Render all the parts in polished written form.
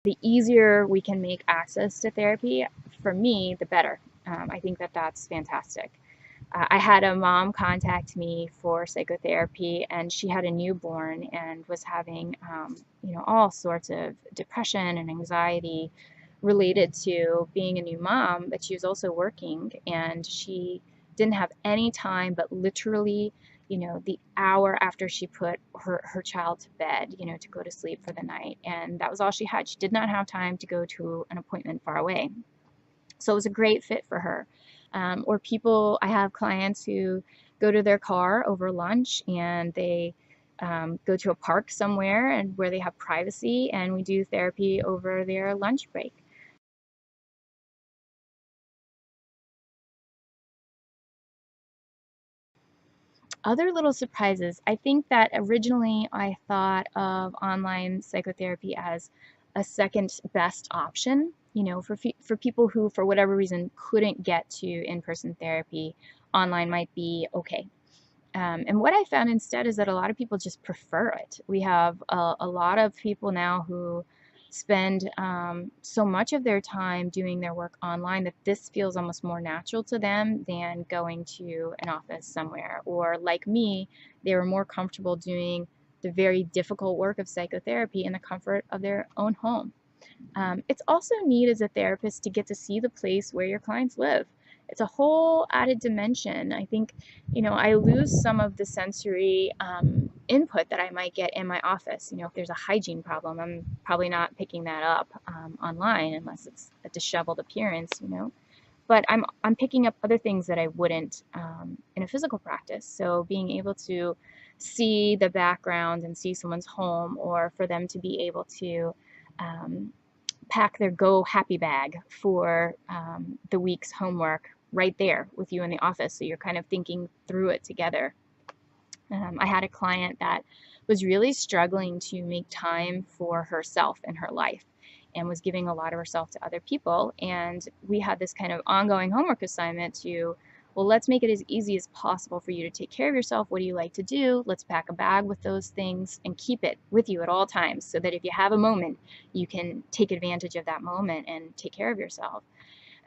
The easier we can make access to therapy, for me, the better. I think that that's fantastic. I had a mom contact me for psychotherapy, and she had a newborn and was having, all sorts of depression and anxiety related to being a new mom, but she was also working, and she didn't have any time, but literally, the hour after she put her child to bed, to go to sleep for the night. And that was all she had. She did not have time to go to an appointment far away. So it was a great fit for her. Or people, I have clients who go to their car over lunch, and they go to a park somewhere and where they have privacy, and we do therapy over their lunch break. Other little surprises. I think that originally I thought of online psychotherapy as a second best option, for people who, for whatever reason, couldn't get to in-person therapy. Online might be okay. And what I found instead is that a lot of people just prefer it. We have a lot of people now who spend so much of their time doing their work online that this feels almost more natural to them than going to an office somewhere. Or like me, they were more comfortable doing the very difficult work of psychotherapy in the comfort of their own home. It's also neat as a therapist to get to see the place where your clients live. It's a whole added dimension. I think, I lose some of the sensory input that I might get in my office. If there's a hygiene problem, I'm probably not picking that up online unless it's a disheveled appearance. But I'm picking up other things that I wouldn't in a physical practice. So being able to see the background and see someone's home, or for them to be able to um, pack their Go Happy bag for the week's homework right there with you in the office. So you're kind of thinking through it together. I had a client that was really struggling to make time for herself in her life and was giving a lot of herself to other people. And we had this kind of ongoing homework assignment to, well, let's make it as easy as possible for you to take care of yourself. What do you like to do? Let's pack a bag with those things and keep it with you at all times so that if you have a moment, you can take advantage of that moment and take care of yourself.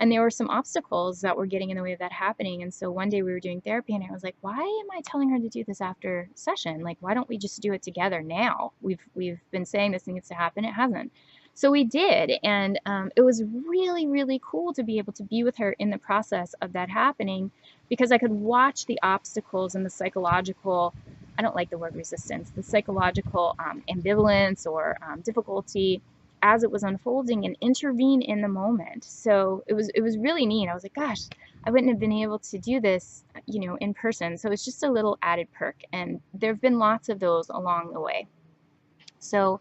And there were some obstacles that were getting in the way of that happening. And so one day we were doing therapy, and I was like, why am I telling her to do this after session? Like, why don't we just do it together now? We've been saying this needs to happen. It hasn't. So we did. And it was really, really cool to be able to be with her in the process of that happening, because I could watch the obstacles and the psychological, I don't like the word resistance, the psychological ambivalence or difficulty as it was unfolding, and intervene in the moment. So it was really neat. I was like, gosh, I wouldn't have been able to do this, in person. So it's just a little added perk, and there have been lots of those along the way. So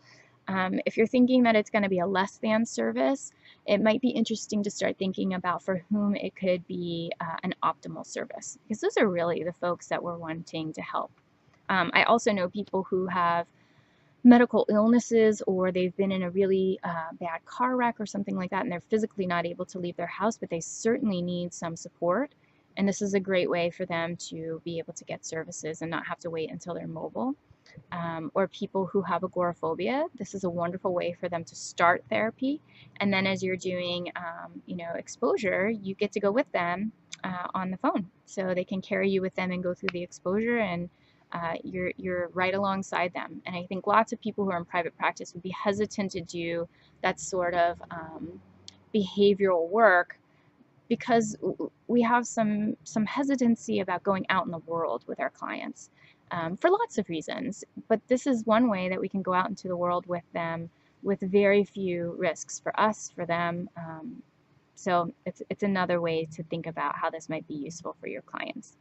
if you're thinking that it's going to be a less than service, it might be interesting to start thinking about for whom it could be an optimal service, because those are really the folks that we're wanting to help. I also know people who have medical illnesses, or they've been in a really bad car wreck or something like that, and they're physically not able to leave their house, but they certainly need some support. And this is a great way for them to be able to get services and not have to wait until they're mobile. Or people who have agoraphobia, this is a wonderful way for them to start therapy. And then as you're doing, exposure, you get to go with them on the phone. So they can carry you with them and go through the exposure, and you're right alongside them. And I think lots of people who are in private practice would be hesitant to do that sort of behavioral work, because we have some hesitancy about going out in the world with our clients for lots of reasons. But this is one way that we can go out into the world with them with very few risks for us, for them. So it's another way to think about how this might be useful for your clients.